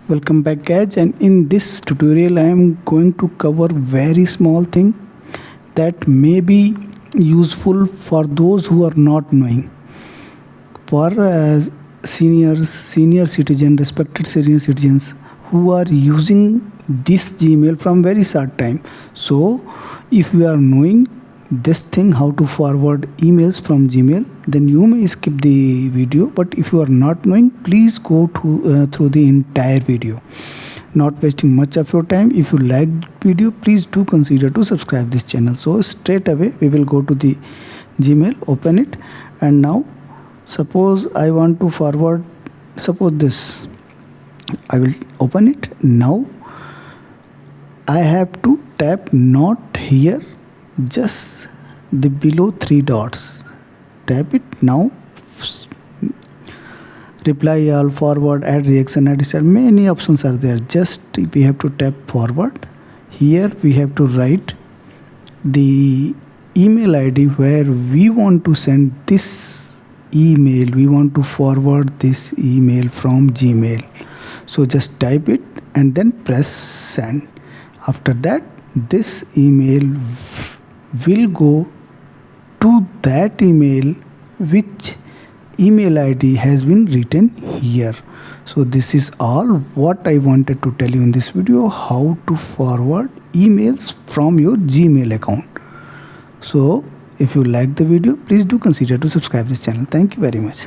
Welcome back guys, and in this tutorial I am going to cover very small thing that may be useful for those who are not knowing. For senior citizen, respected senior citizens who are using this Gmail from very short time. So if you are knowing this thing, how to forward emails from Gmail, then you may skip the video. But if you are not knowing, please go to through the entire video, not wasting much of your time. If you like video, please do consider to subscribe this channel. So straight away we will go to the Gmail, open it, and now suppose I want to forward, suppose this, I will open it. Now I have to tap not here, just the below three dots, tap it. Now reply all, forward, add reaction, etc. Many options are there. Just we have to tap forward. Here we have to write the email ID where we want to send this email, we want to forward this email from Gmail. So just type it and then press send. After that, this email will go to that email which email ID has been written here. So this is all what I wanted to tell you in this video, how to forward emails from your Gmail account. So if you like the video, please do consider to subscribe this channel. Thank you very much.